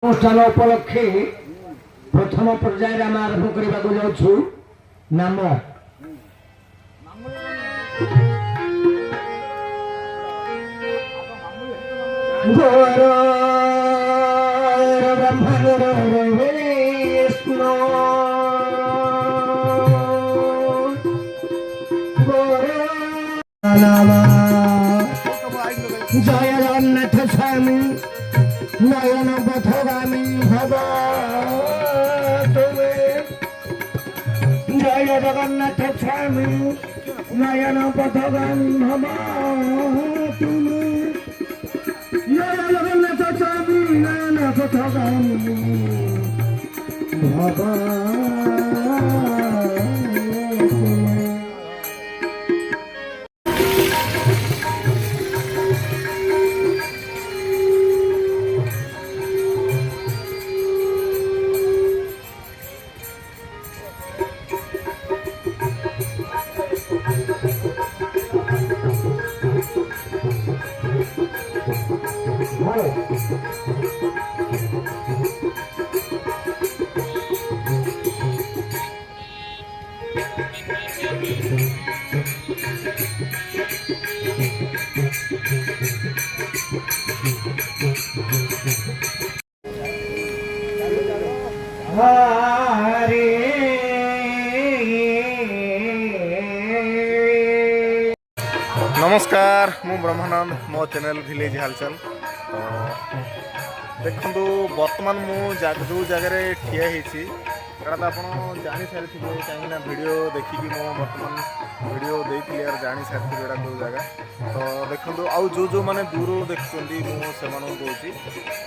অনুষ্ঠাन उपलक्षे प्रथम पर्यायर आम आरंभ करने जाऊँ नाम जय जगन्नाथ स्वामी नयन पथगामी भव तुमे जय जगन्नाथ स्वामी नयन पथगामी भव तुमे जय जगन्नाथ स्वामी नयन पथगामी भव नमस्कार मु ब्रह्मानंद मो चैनल विलेज हालचाल देखु बर्तमान मु जो जगह ठिया होती तो आप जानी सारी कहीं वीडियो देखिकी मो बर्तमान वीडियो देती यार जानी सारी एटा कौ जगह तो देखो आउ जो जो मैंने दूर देखुं मुझे दूसरी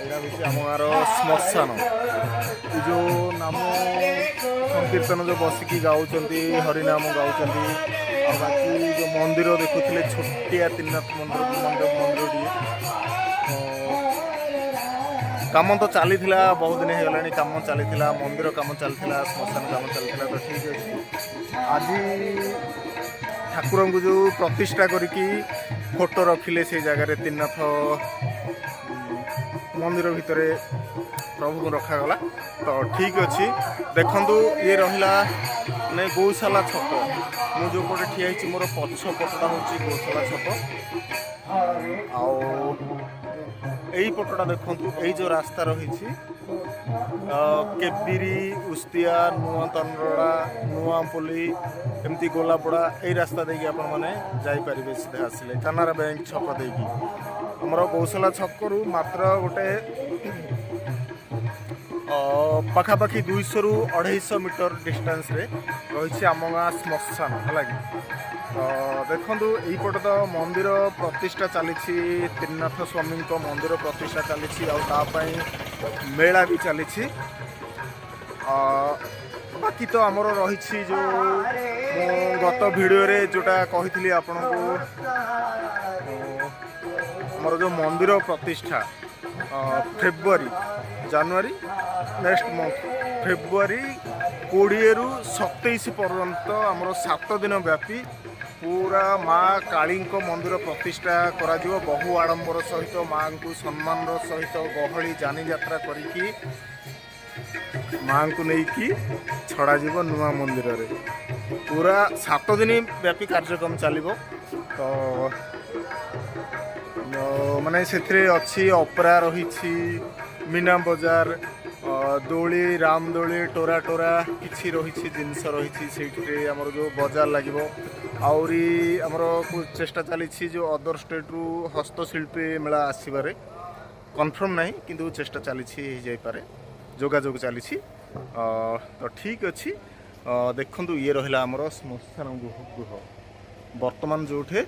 यहाँ हूँ आम गाँव श्मशान जो नाम संकीर्तन जो बसिकी गाँव हरिनाम गाँव बाकी जो मंदिर देखुले छोटिया त्रिनाथ मंदिर काम तो चली बहुत दिन होगा कम चली मंदिर कम चली श्मशान कम चली तो ठीक अच्छे आज ठाकुर को जो प्रतिष्ठा करिकी फोटो रखिले से जगह त्रिनाथ मंदिर भितर प्रभु को रखागला तो ठीक अच्छे देखु ये रहा नहीं गौशाला छक मु जो पटे ठिया मोर पछ पटटा हूँ गौशाला छक आई पटटा देखु यही जो रास्ता रही केबिरी उस्तिया नुआ तनरड़ा नुआपल्ली एमती गोलापड़ा यही रास्ता देखिए आपण मैंने जापारे सीधे आसिले कानारा बैंक छक देकी आमर गौशाला छकरू मात्र गोटे पाखापाखि 200 ରୁ 250 मीटर डिस्टेंस रे रही आम गाँ श्मशान है तो देखु यहीपटे तो मंदिर प्रतिष्ठा चली त्रिनाथ स्वामी मंदिर प्रतिष्ठा चली मेला भी चली बाकी तो आमर रही जो गत वीडियो रे जोटा कही आपण को आमर जो मंदिर प्रतिष्ठा फेब्रुआरी जनवरी नेक्स्ट मंथ फेब्रुआरी 20 ରୁ 27 पर्यंत आमर 7 दिन व्यापी पूरा माँ काली मंदिर प्रतिष्ठा करा बहु आडंबर सहित माँ को सम्मान सहित गहली जानी यात्रा करी माँ को लेकिन छड़ा नुआ मंदिर रे पूरा 7 दिन व्यापी कार्यक्रम चलो तो माने से अच्छी ऑपरा रही मीना बजार दोली राम दोली टोरा टोरा किसी रही जिनस रही से आमर जो बजार लगे आउरी आमर चेष्टा चली जो अदर स्टेट रु हस्तशिल्पी मेला आसबार कन्फर्म नहीं किंतु चेष्टा चली जापे जोगाजोग चली तो ठीक अच्छी देखु ये रहा आमर श्मशान गृह बर्तमान जोठे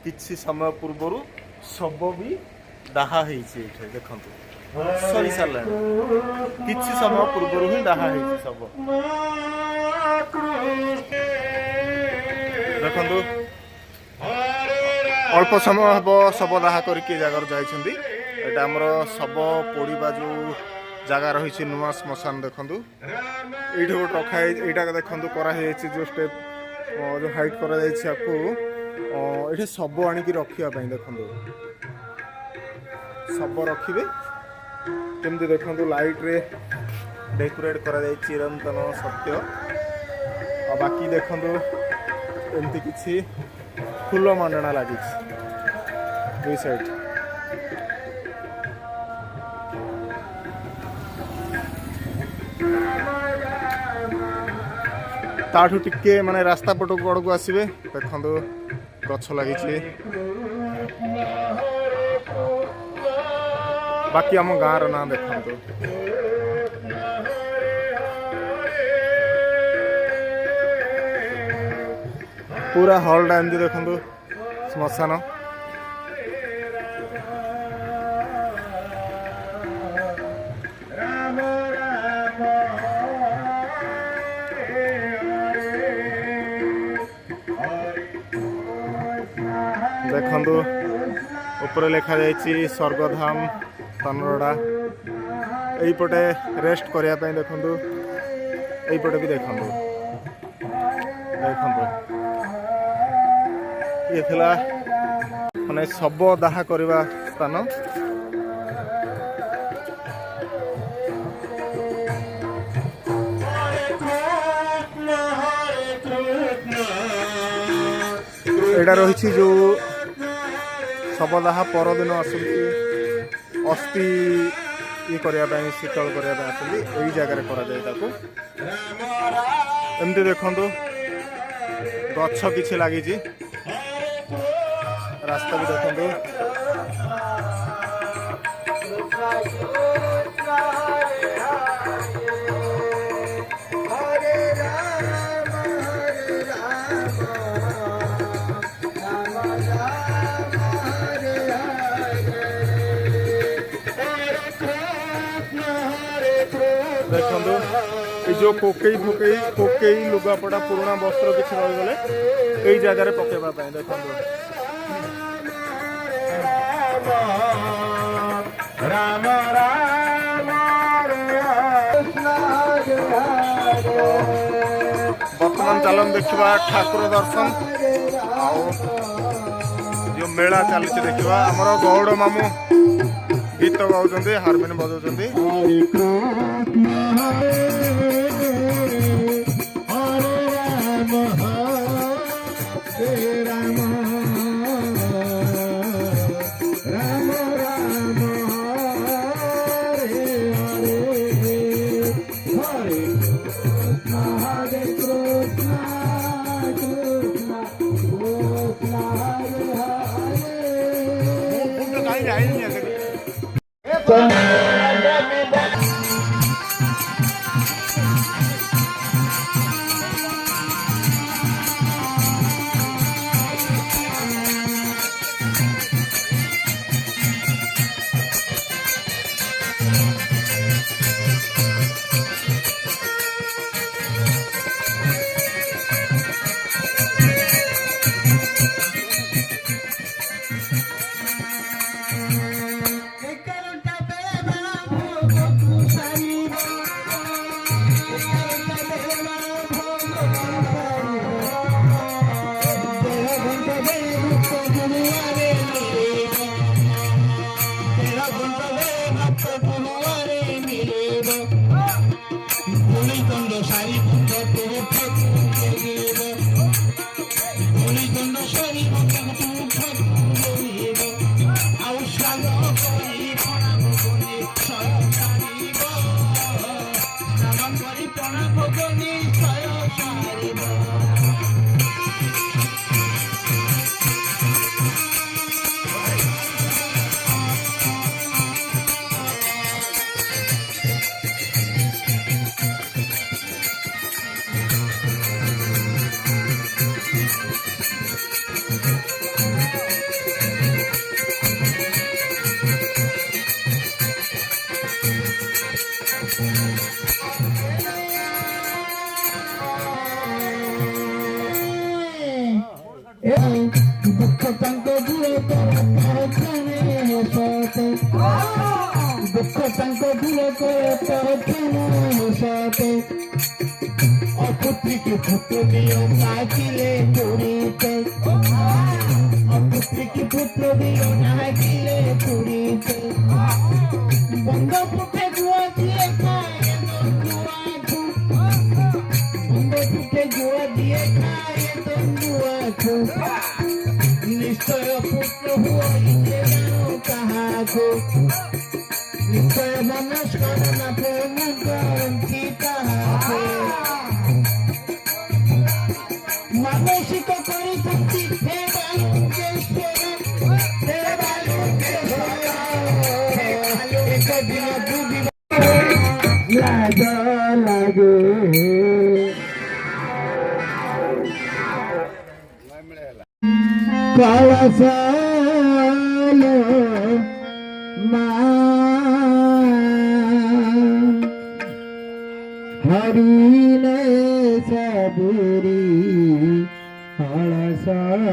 किसी समय पूर्वर शब भी दाहा देखु सरी सारा किसी समय पूर्वर ही दाहा शब देखु अल्प समय हम शब दाहा करके जगार जामर शब पोड़ा जो जगह रही नुआ श्मशान देखु ये गोटे रखा यहाँ देखु कराई जो स्टेप जो हाइट कर ये सब आणिकी रखापी देखो शब रखिए केमती देखो लाइट रे डेकोरेट करा जाए चिरंतन सत्य और बाकी देखो एमती किसी फूल मंडना लगी दुई साइड ताठू टिके माने रास्ता पट गड़ को आसवे देखो गछ लगी बाकी आम गाँव ना देखो पूरा हॉल टा एमती देखो श्मशान देखु ऊपर लिखा जाइए स्वर्गधाम तनरडा यहीपटे रेस्ट करने देखु यहीपटे भी देखु देखु ये थिला माने शब दाह करवा स्थान एटा रही जो शबदाह परदिन आसती अस्थि ये करने शीतल करने आसती यही जगार कर एमती देखु गछ किछि लगी रास्ता भी देखु देखो ये जो कोकई फुकई कोकई लुगापड़ा पुराना वस्त्र किसी रहीगले यही जगार पकेवाई देखो राम राम बर्तमान चलन देखा ठाकुर दर्शन आओ जो मेला चली देखा आमर गौड़ मामू गीत गाँव हारमोनियम बजाऊँ दुख तांको दूर कर परखाने हसते दुख तांको दूर कर परखाने हसते अपुत्री के फुट दियो काटिले तोड़ीते পুত্রকে পুত্র দিও না গিলে পুরীতে বন্ধ পুত্রে গুয়া দিয়ে খায় দন্দুয়াঠু বন্ধ পুত্রে গুয়া দিয়ে খায় দন্দুয়াঠু নিশ্চয় পুত্র হইতে জানো কাহাকু নিশ্চয় মনস্কর না পূর্ণ করন্তি তাহাকে মানসিক করিতন্তি হে বালুকেশ্বর হে বালুকেশ্বর একদিন দুদিন লাজ লাগে কলসাল মা হরিণে সবুরি কলসাল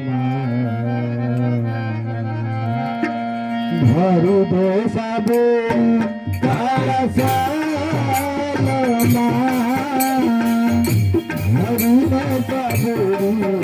মা ধরি দে সবু কলসাল মা হরিণে সবুরি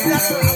Gracias.